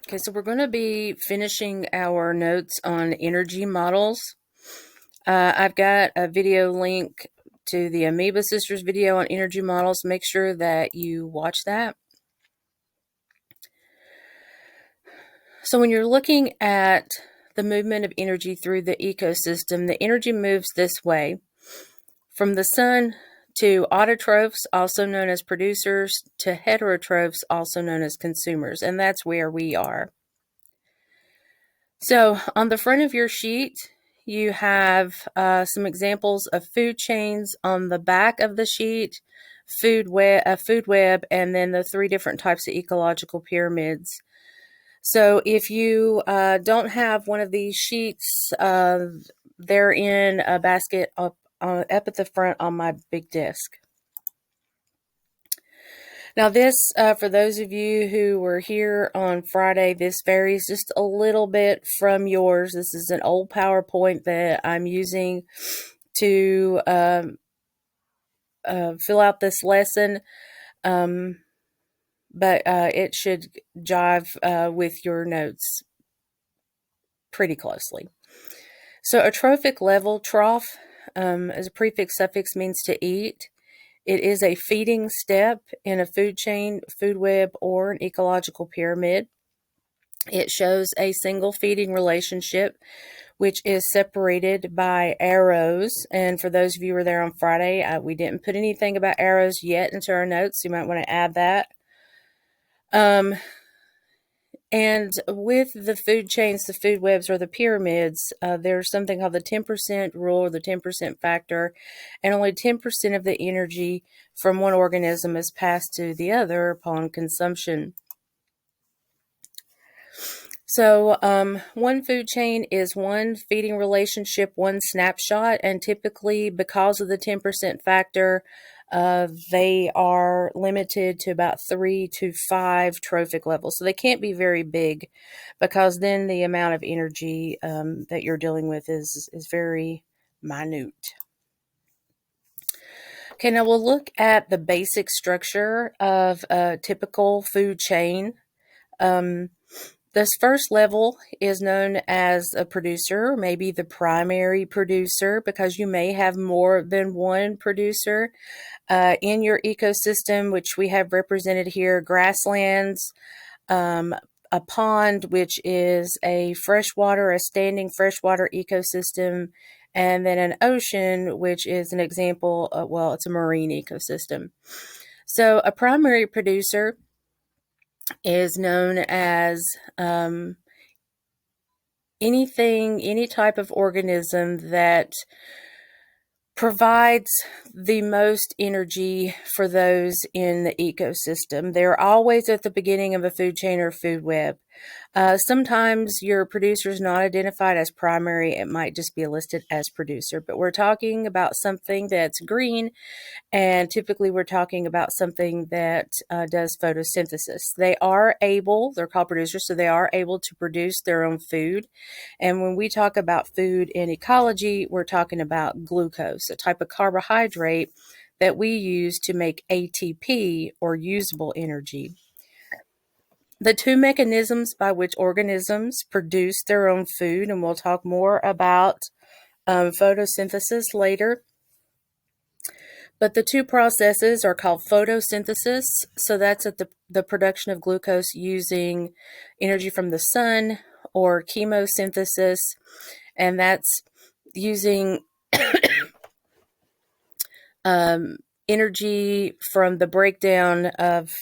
Okay, so we're going to be finishing our notes on energy models. I've got a video link to the Amoeba Sisters video on energy models. Make sure that you watch that. So when you're looking at the movement of energy through the ecosystem, the energy moves this way from the sun to autotrophs, also known as producers, to heterotrophs, also known as consumers, and that's where we are. So on the front of your sheet, you have some examples of food chains. On the back of the sheet, food web, and then the three different types of ecological pyramids. So if you don't have one of these sheets, they're in a basket up at the front on my big desk. Now this, for those of you who were here on Friday, this varies just a little bit from yours. This is an old PowerPoint that I'm using to fill out this lesson, but it should jive with your notes pretty closely. So a trophic level, trough, as a prefix suffix, means to eat. It is a feeding step in a food chain, food web, or an ecological pyramid. It shows a single feeding relationship, which is separated by arrows. And for those of you who were there on Friday, we didn't put anything about arrows yet into our notes. You might want to add that. And with the food chains, the food webs, or the pyramids, there's something called the 10% rule, or the 10% factor, and only 10% of the energy from one organism is passed to the other upon consumption. So one food chain is one feeding relationship, one snapshot, and typically because of the 10% factor, they are limited to about 3 to 5 trophic levels. So they can't be very big because then the amount of energy that you're dealing with is very minute. Okay, now we'll look at the basic structure of a typical food chain. This first level is known as a producer, maybe the primary producer, because you may have more than one producer in your ecosystem, which we have represented here: grasslands, a pond, which is a standing freshwater ecosystem, and then an ocean, which is an example of, well, it's a marine ecosystem. So a primary producer is known as any type of organism that provides the most energy for those in the ecosystem. They're always at the beginning of a food chain or food web. Sometimes your producer is not identified as primary. It might just be listed as producer, but we're talking about something that's green, and typically we're talking about something that does photosynthesis. They're called producers, so they are able to produce their own food. And when we talk about food in ecology, we're talking about glucose, a type of carbohydrate that we use to make ATP, or usable energy. The two mechanisms by which organisms produce their own food, and we'll talk more about photosynthesis later. But the two processes are called photosynthesis. So that's at the production of glucose using energy from the sun, or chemosynthesis, and that's using energy from the breakdown of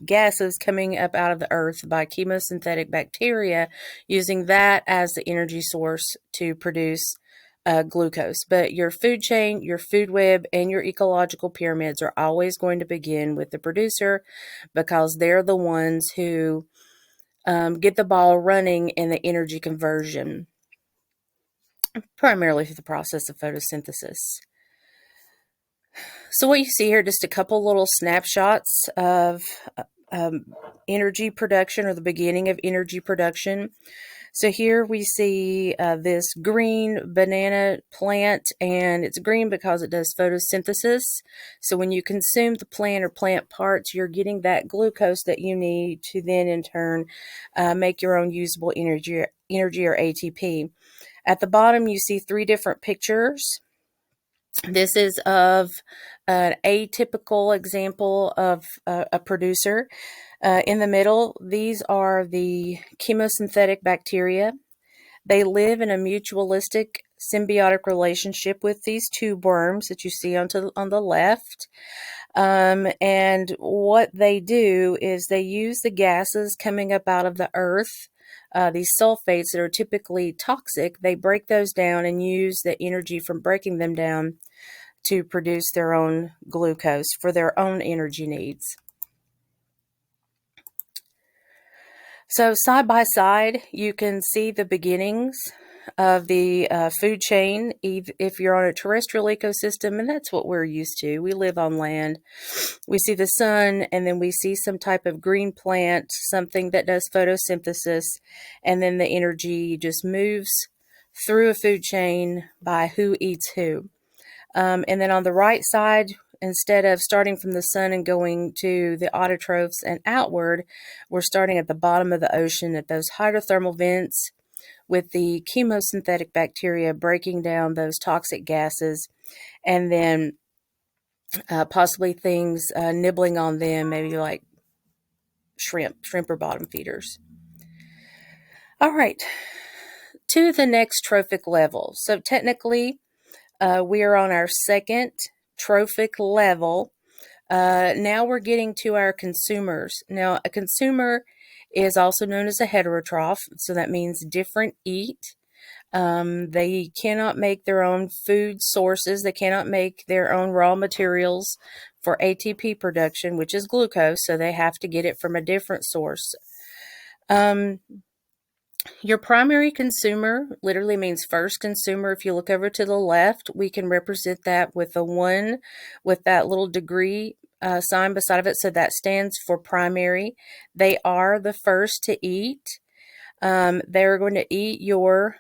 gases coming up out of the earth by chemosynthetic bacteria, using that as the energy source to produce glucose. But your food chain, your food web, and your ecological pyramids are always going to begin with the producer, because they're the ones who get the ball running in the energy conversion, primarily through the process of photosynthesis. So what you see here, just a couple little snapshots of energy production, or the beginning of energy production. So here we see this green banana plant, and it's green because it does photosynthesis. So when you consume the plant or plant parts, you're getting that glucose that you need to then in turn make your own usable energy or ATP. At the bottom, you see 3 different pictures. This is of an atypical example of a producer. In the middle, these are the chemosynthetic bacteria. They live in a mutualistic symbiotic relationship with these tube worms that you see on the left. And what they do is they use the gases coming up out of the earth, these sulfates that are typically toxic. They break those down and use the energy from breaking them down to produce their own glucose for their own energy needs. So side by side, you can see the beginnings of the food chain if you're on a terrestrial ecosystem, and that's what we're used to. We live on land. We see the sun, and then we see some type of green plant, something that does photosynthesis, and then the energy just moves through a food chain by who eats who. And then on the right side, instead of starting from the sun and going to the autotrophs and outward, we're starting at the bottom of the ocean at those hydrothermal vents with the chemosynthetic bacteria breaking down those toxic gases, and then possibly things nibbling on them, maybe like shrimp or bottom feeders. All right, to the next trophic level. So technically, we are on our second trophic level. Now we're getting to our consumers. Now, a consumer is also known as a heterotroph, so that means different eat. They cannot make their own food sources. They cannot make their own raw materials for ATP production, which is glucose, so they have to get it from a different source. Your primary consumer literally means first consumer. If you look over to the left, we can represent that with a 1 with that little degree sign beside of it. So that stands for primary. They are the first to eat. They're going to eat your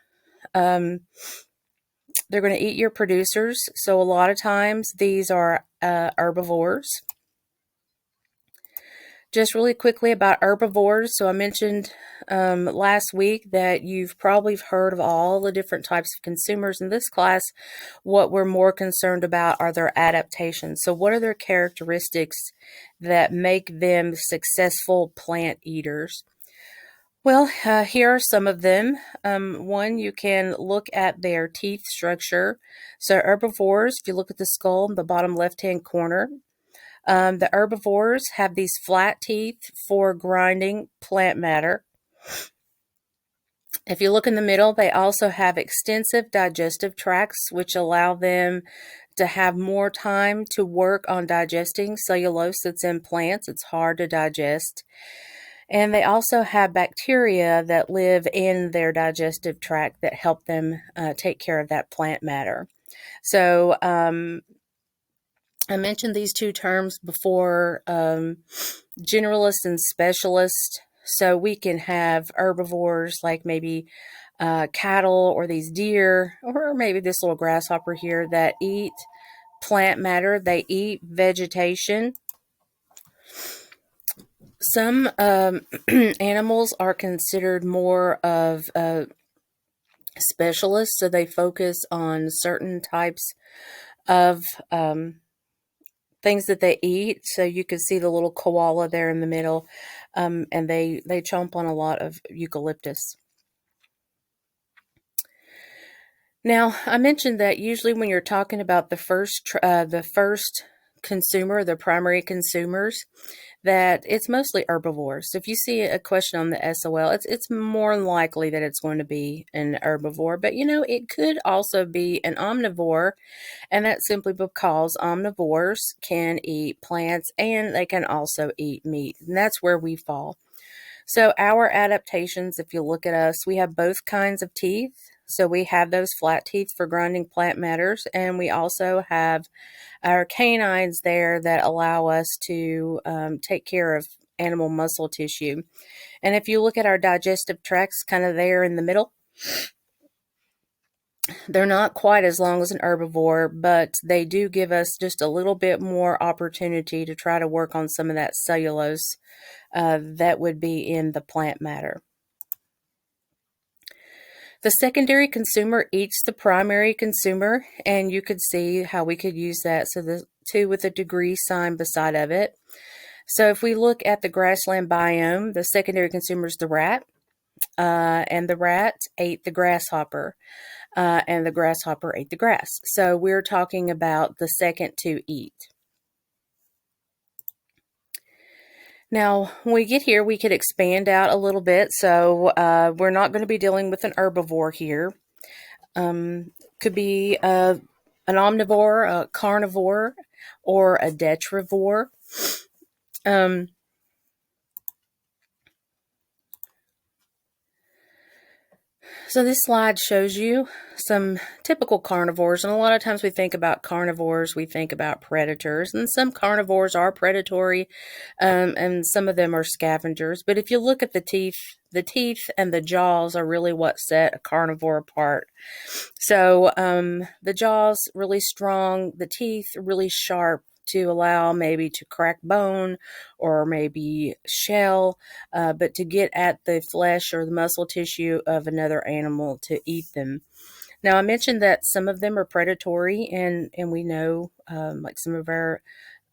producers. So a lot of times these are herbivores. Just really quickly about herbivores. So I mentioned last week that you've probably heard of all the different types of consumers. In this class, what we're more concerned about are their adaptations. So what are their characteristics that make them successful plant eaters? Well, here are some of them. One, you can look at their teeth structure. So herbivores, if you look at the skull in the bottom left-hand corner, the herbivores have these flat teeth for grinding plant matter. If you look in the middle, they also have extensive digestive tracts, which allow them to have more time to work on digesting cellulose that's in plants. It's hard to digest. And they also have bacteria that live in their digestive tract that help them take care of that plant matter. So, I mentioned these 2 terms before, generalist and specialist. So we can have herbivores like maybe cattle or these deer, or maybe this little grasshopper here that eat plant matter. They eat vegetation. Some animals are considered more of specialists, so they focus on certain types of things that they eat. So you can see the little koala there in the middle, and they chomp on a lot of eucalyptus. Now, I mentioned that usually when you're talking about the first consumer, the primary consumers, that it's mostly herbivores. So if you see a question on the SOL, it's more likely that it's going to be an herbivore. But, it could also be an omnivore, and that's simply because omnivores can eat plants and they can also eat meat, and that's where we fall. So our adaptations, if you look at us, we have both kinds of teeth. So we have those flat teeth for grinding plant matters, and we also have our canines there that allow us to take care of animal muscle tissue. And if you look at our digestive tracts kind of there in the middle, they're not quite as long as an herbivore, but they do give us just a little bit more opportunity to try to work on some of that cellulose that would be in the plant matter. The secondary consumer eats the primary consumer, and you could see how we could use that. So the 2 with a degree sign beside of it. So if we look at the grassland biome, the secondary consumer is the rat, and the rat ate the grasshopper. And the grasshopper ate the grass. So we're talking about the second to eat. Now, when we get here, we could expand out a little bit. So we're not going to be dealing with an herbivore here. Could be an omnivore, a carnivore, or a detrivore. So this slide shows you some typical carnivores, and a lot of times we think about carnivores, we think about predators, and some carnivores are predatory, and some of them are scavengers. But if you look at the teeth and the jaws are really what set a carnivore apart. So the jaws really strong, the teeth really sharp, to allow maybe to crack bone or maybe shell, but to get at the flesh or the muscle tissue of another animal to eat them. Now, I mentioned that some of them are predatory, and we know, like some of our,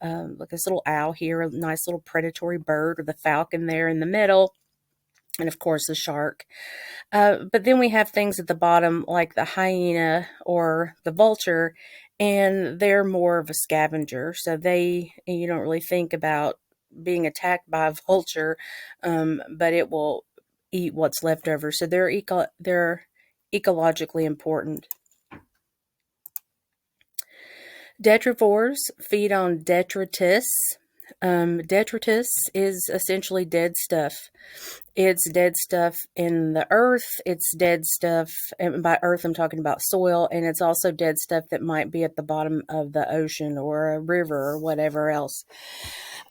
like this little owl here, a nice little predatory bird, or the falcon there in the middle, and of course the shark. But then we have things at the bottom like the hyena or the vulture, and they're more of a scavenger. So you don't really think about being attacked by a vulture, but it will eat what's left over. So they're ecologically important. Detrivores feed on detritus. Detritus is essentially dead stuff. It's dead stuff in the earth. It's dead stuff, and by earth I'm talking about soil, and it's also dead stuff that might be at the bottom of the ocean or a river or whatever else.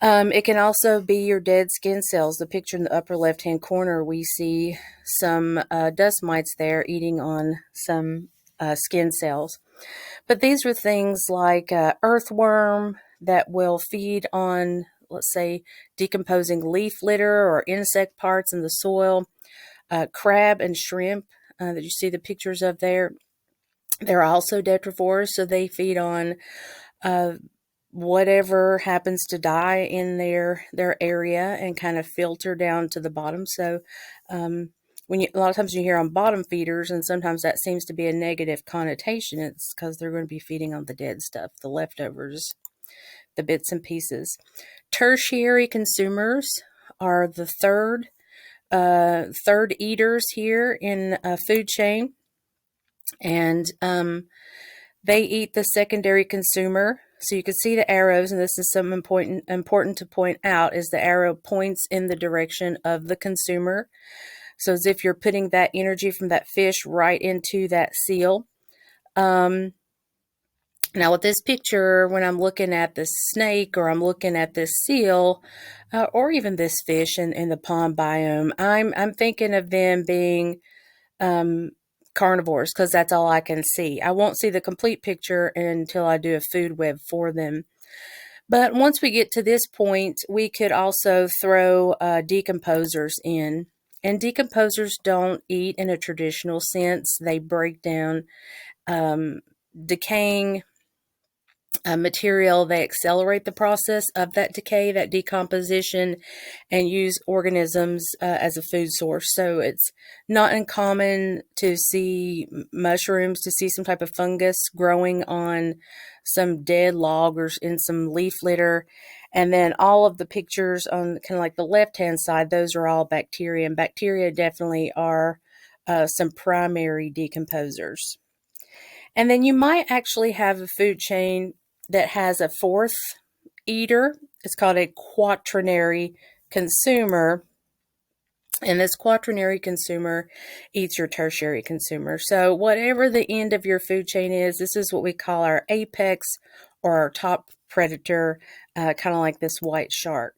It can also be your dead skin cells. The picture in the upper left-hand corner, we see some dust mites there eating on some skin cells. But these are things like earthworm that will feed on, let's say, decomposing leaf litter or insect parts in the soil. Crab and shrimp that you see the pictures of there, they're also detrivores, so they feed on whatever happens to die in their area and kind of filter down to the bottom. So a lot of times you hear on bottom feeders, and sometimes that seems to be a negative connotation, it's because they're going to be feeding on the dead stuff, the leftovers, the bits and pieces. Tertiary consumers are the third eaters here in a food chain, and they eat the secondary consumer. So you can see the arrows, and this is something important to point out, is the arrow points in the direction of the consumer. So as if you're putting that energy from that fish right into that seal. Now with this picture, when I'm looking at this snake or I'm looking at this seal, or even this fish in the pond biome, I'm thinking of them being carnivores, because that's all I can see. I won't see the complete picture until I do a food web for them. But once we get to this point, we could also throw decomposers in. And decomposers don't eat in a traditional sense. They break down decaying material. They accelerate the process of that decay, that decomposition, and use organisms as a food source. So it's not uncommon to see mushrooms, to see some type of fungus growing on some dead log or in some leaf litter. And then all of the pictures on kind of like the left-hand side, those are all bacteria. And bacteria definitely are some primary decomposers. And then you might actually have a food chain that has a fourth eater. It's called a quaternary consumer. And this quaternary consumer eats your tertiary consumer. So whatever the end of your food chain is, this is what we call our apex or our top predator, kind of like this white shark.